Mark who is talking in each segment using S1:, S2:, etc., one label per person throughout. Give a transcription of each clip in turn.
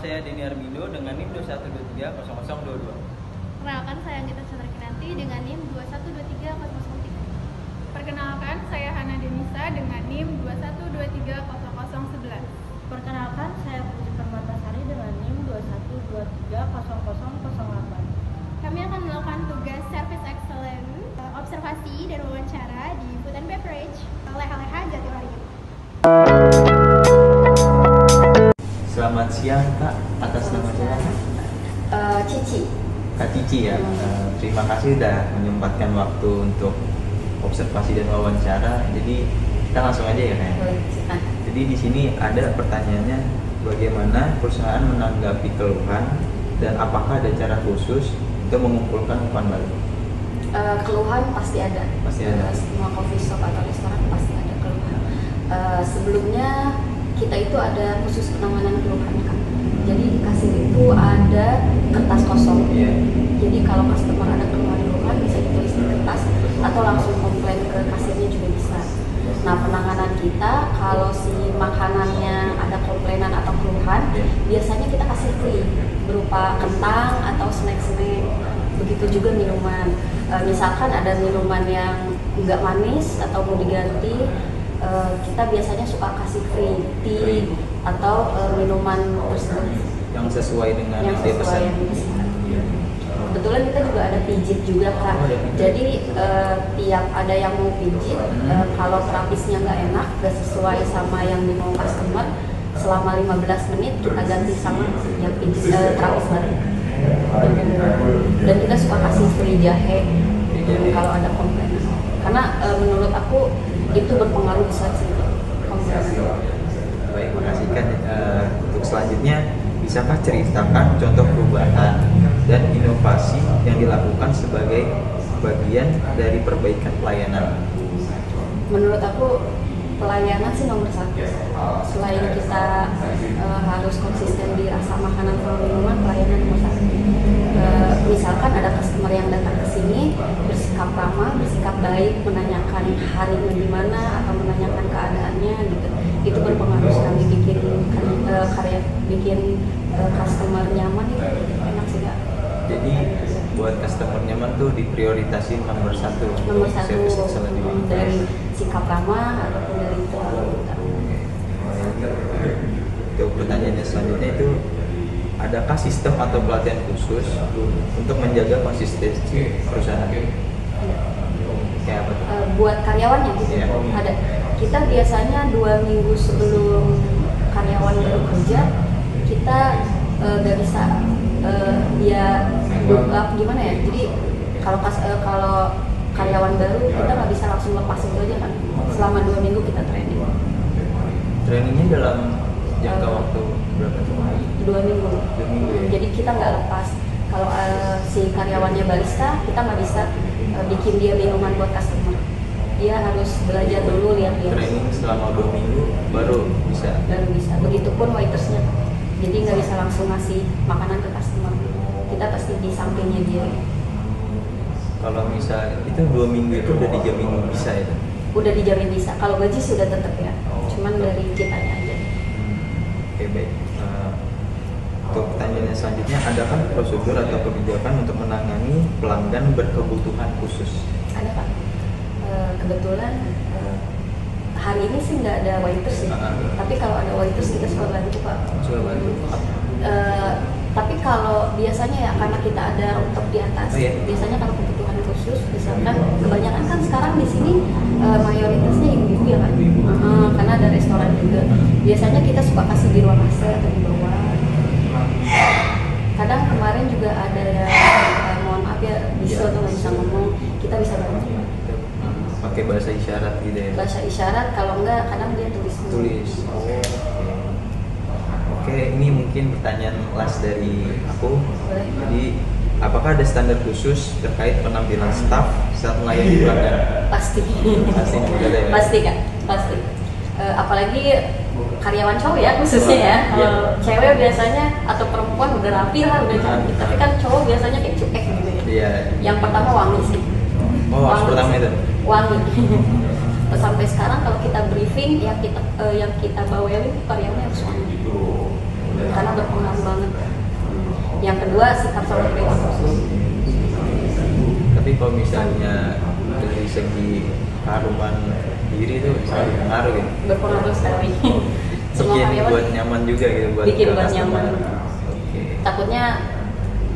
S1: saya Denny Armindo dengan NIM 21230022.
S2: Perkenalkan, saya Anggita Chandra Kinanti dengan NIM 21230003.
S3: Perkenalkan, saya Hana Denisa dengan NIM 21230011.
S4: Perkenalkan, saya Putri Permatasari dengan NIM 21230008.
S2: Kami akan melakukan tugas Service Excellence, observasi dan wawancara di Food and Beverage Leha-Leha Jatiwaringin.
S1: Selamat siang Kak, atas nama siapa?
S4: Cici.
S1: Kak Cici ya. Terima kasih sudah menyempatkan waktu untuk observasi dan wawancara. Jadi kita langsung aja ya Kak. Jadi di sini ada pertanyaannya, bagaimana perusahaan menanggapi keluhan dan apakah ada cara khusus untuk mengumpulkan umpan balik?
S4: Keluhan pasti ada.
S1: Pasti ada.
S4: Semua coffee shop atau restoran pasti ada keluhan. Sebelumnya kita itu ada khusus penanganan keluhan kan. Jadi di kasir itu ada kertas kosong.
S1: Iya.
S4: Jadi kalau customer ada keluhan-keluhan bisa ditulis di kertas atau langsung komplain ke kasirnya juga bisa. Nah, penanganan kita kalau si makanannya ada komplainan atau keluhan, biasanya kita kasih free berupa kentang atau snack-snack. Begitu juga minuman. Misalkan ada minuman yang enggak manis atau mau diganti, kita biasanya suka kasih free tea atau minuman tersebut
S1: Yang sesuai dengan
S4: yang
S1: dia
S4: sesuai yang
S1: pesan.
S4: dipesan. Kebetulan kita juga ada pijit juga Kak.
S1: Oh, ada pijit.
S4: Jadi tiap ada yang mau pijit, kalau terapisnya nggak enak, nggak sesuai sama yang dimau customer, selama 15 menit kita ganti sama yang pijit terapis baru. Dan kita suka kasih free jahe kalau ada komplain. Karena menurut aku itu berpengaruh besar sih komplain.
S1: Baik, makasih kan. Untuk selanjutnya, bisakah ceritakan contoh perubahan dan inovasi yang dilakukan sebagai bagian dari perbaikan pelayanan?
S4: Menurut aku pelayanan sih nomor satu. Selain kita harus konsisten di rasa makanan atau minuman, pelayanan nomor satu. Misalkan ada customer yang datang ke sini bersikap ramah, bersikap baik, menanyakan harinya gimana atau menanyakan keadaannya gitu. Itu berpengaruh sekali bikin customer nyaman, itu enak sih Kak.
S1: Jadi buat customer nyaman tuh diprioritasin nomor satu.
S4: Nomor satu
S1: Service excellence di mana?
S4: dari sikap ramah ataupun dari pelayanan kita.
S1: Untuk pertanyaannya selanjutnya itu, adakah sistem atau pelatihan khusus untuk menjaga konsistensi perusahaan? Kayak apa tuh?
S4: Buat karyawannya gitu.
S1: Iya.
S4: Ada. Kita biasanya 2 minggu sebelum karyawan baru kerja, kita nggak bisa gimana ya. Jadi kalau karyawan baru kita nggak bisa langsung lepas itu aja kan. Selama 2 minggu kita training.
S1: Trainingnya dalam jangka waktu berapa tuh?
S4: 2 minggu.
S1: 2 minggu ya?
S4: Jadi kita nggak lepas. Kalau si karyawannya barista, kita nggak bisa bikin dia minuman buat customer. Dia harus belajar dulu, lihat-lihat.
S1: Training selama 2 minggu baru bisa.
S4: Baru bisa. Begitupun waitersnya. Jadi nggak bisa langsung ngasih makanan ke customer. Kita pasti di sampingnya dia.
S1: Kalau misal itu 2 minggu itu udah dijamin bisa ya?
S4: Udah dijamin bisa. Kalau gaji sudah tetap ya. Cuman dari kitanya aja.
S1: Oke, baik. Untuk pertanyaannya selanjutnya, adakah prosedur atau kebijakan untuk menangani pelanggan berkebutuhan khusus?
S4: Ada Pak. Kebetulan hari ini sih nggak ada waiters ya. Tapi kalau ada waiters kita suka bantu Pak.
S1: Coba bantu.
S4: Tapi kalau biasanya ya karena kita ada rooftop di atas,
S1: Oh, iya.
S4: biasanya kalau kebutuhan khusus, misalkan kebanyakan kan sekarang di sini mayoritasnya ibu-ibu ya kan, karena ada restoran juga. Biasanya kita suka kasih di ruang AC atau di bawah. Kadang kemarin juga ada yang mohon maaf ya bisu atau nggak bisa ngomong, kita bisa bantu.
S1: Pakai bahasa isyarat gitu ya?
S4: Bahasa isyarat, kalau enggak kadang dia tulis.
S1: Oh, oke, ini mungkin pertanyaan last dari aku.
S4: Boleh.
S1: Jadi, apakah ada standar khusus terkait penampilan staf saat melayani pelanggan?
S4: Pasti.
S1: Pasti ada ya?
S4: Pasti Kak, pasti. Apalagi karyawan cowok ya khususnya ya. Kalau cewek biasanya atau perempuan udah rapi lah, udah cantik. Tapi kan cowok biasanya kayak cuek gitu ya.
S1: Iya.
S4: Yang pertama wangi sih.
S1: Oh, harus pertama itu?
S4: Wangi. Sampai sekarang kalau kita briefing yang kita bawelin karyawannya harus wangi. karena berpengaruh banget. Yang kedua, sikap sama perilaku.
S1: Tapi kalau misalnya dari segi keharuman diri itu sangat berpengaruh gitu.
S4: Berpengaruh sekali. Semua
S1: Bikin
S4: karyawan
S1: buat nyaman juga gitu buat
S4: bikin buat
S1: customer.
S4: nyaman.
S1: Oke.
S4: Takutnya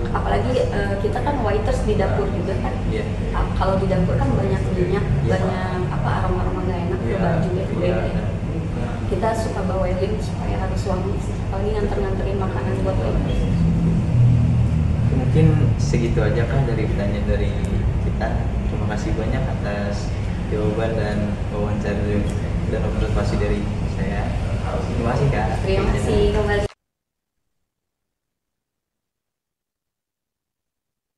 S4: apalagi kita kan waiters di dapur juga kan.
S1: Iya.
S4: Kalau di dapur kan banyak minyak,
S1: Iya.
S4: banyak aroma-aroma nggak enak ke
S1: Iya.
S4: baju ya,
S1: Iya.
S4: beda. Kita suka bawelin supaya harus wangi sih. Apalagi nganter-nganterin makanan buat waiters.
S1: Mungkin segitu aja kan dari pertanyaan dari kita. Terima kasih banyak atas jawaban dan wawancara dan observasi dari saya. Terima kasih Kak.
S4: Terima kasih kembali.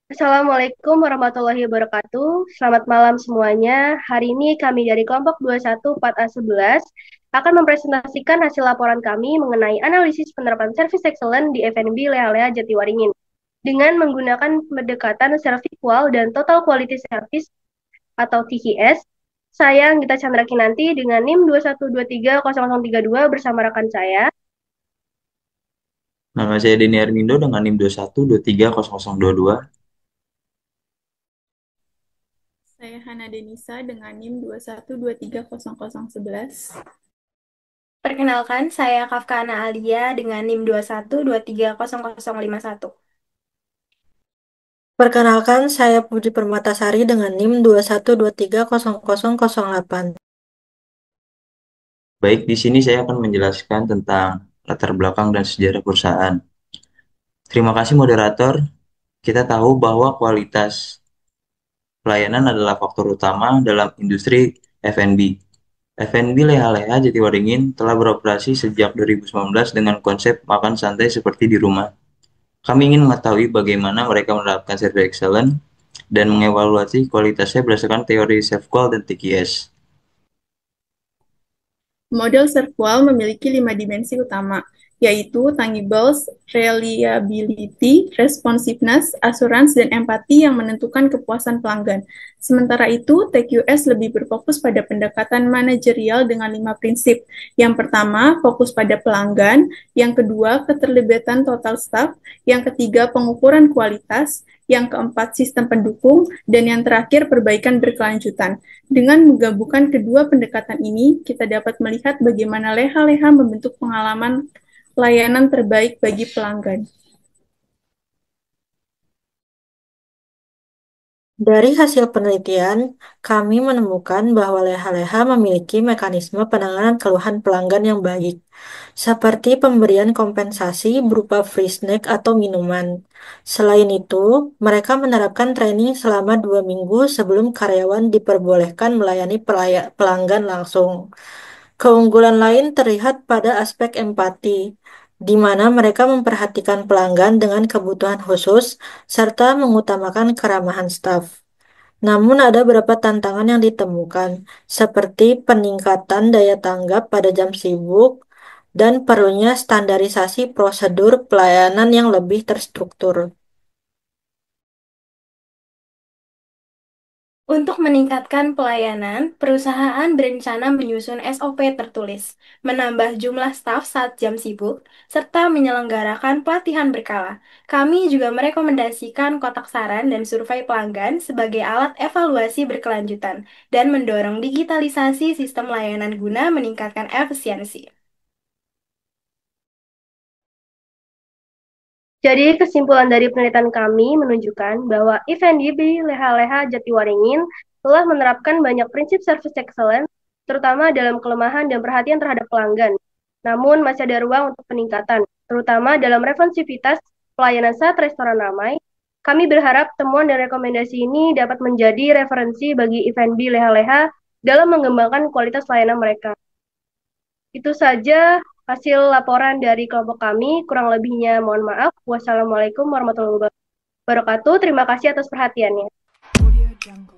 S5: Assalamualaikum warahmatullahi wabarakatuh. Selamat malam semuanya. Hari ini kami dari kelompok 21 4A11 akan mempresentasikan hasil laporan kami mengenai analisis penerapan Service Excellence di F&B Leha-Leha Jatiwaringin dengan menggunakan pendekatan Serviqual dan Total Quality Service atau TQS. Saya Gita Chandra Kinanti dengan NIM 21230032 bersama rekan saya.
S1: Nama saya Denny Armindo dengan NIM 21230022.
S3: Saya Hana Denisa dengan NIM 21230011.
S2: Perkenalkan, saya Kafkana Alia dengan NIM 21230051.
S6: Perkenalkan, saya Putri Permatasari dengan NIM 21230008.
S1: Baik, di sini saya akan menjelaskan tentang latar belakang dan sejarah perusahaan. Terima kasih moderator. Kita tahu bahwa kualitas pelayanan adalah faktor utama dalam industri F&B. F&B Leha-Leha Jatiwaringin telah beroperasi sejak 2019 dengan konsep makan santai seperti di rumah. Kami ingin mengetahui bagaimana mereka menerapkan service excellence dan mengevaluasi kualitasnya berdasarkan teori Serviqual dan TQS.
S3: Model Serviqual memiliki 5 dimensi utama, yaitu tangibles, reliability, responsiveness, assurance, dan empati yang menentukan kepuasan pelanggan. Sementara itu, TQS lebih berfokus pada pendekatan manajerial dengan 5 prinsip. Yang pertama, fokus pada pelanggan. Yang kedua, keterlibatan total staff. Yang ketiga, pengukuran kualitas. Yang keempat, sistem pendukung. Dan yang terakhir, perbaikan berkelanjutan. Dengan menggabungkan kedua pendekatan ini, kita dapat melihat bagaimana Leha-Leha membentuk pengalaman layanan terbaik bagi pelanggan.
S6: Dari hasil penelitian, kami menemukan bahwa Leha-Leha memiliki mekanisme penanganan keluhan pelanggan yang baik, seperti pemberian kompensasi berupa free snack atau minuman. Selain itu, mereka menerapkan training selama 2 minggu sebelum karyawan diperbolehkan melayani pelanggan langsung. Keunggulan lain terlihat pada aspek empati, di mana mereka memperhatikan pelanggan dengan kebutuhan khusus serta mengutamakan keramahan staf. Namun ada beberapa tantangan yang ditemukan, seperti peningkatan daya tanggap pada jam sibuk dan perlunya standarisasi prosedur pelayanan yang lebih terstruktur.
S2: Untuk meningkatkan pelayanan, perusahaan berencana menyusun SOP tertulis, menambah jumlah staf saat jam sibuk, serta menyelenggarakan pelatihan berkala. Kami juga merekomendasikan kotak saran dan survei pelanggan sebagai alat evaluasi berkelanjutan dan mendorong digitalisasi sistem layanan guna meningkatkan efisiensi.
S5: Jadi kesimpulan dari penelitian kami menunjukkan bahwa F&B Leha-Leha Jatiwaringin telah menerapkan banyak prinsip service excellence, terutama dalam kelemahan dan perhatian terhadap pelanggan. Namun masih ada ruang untuk peningkatan, terutama dalam responsivitas pelayanan saat restoran ramai. Kami berharap temuan dan rekomendasi ini dapat menjadi referensi bagi F&B Leha-Leha dalam mengembangkan kualitas layanan mereka. Itu saja hasil laporan dari kelompok kami. Kurang lebihnya mohon maaf. Wassalamualaikum warahmatullahi wabarakatuh. Terima kasih atas perhatiannya.
S3: Audio Jungle.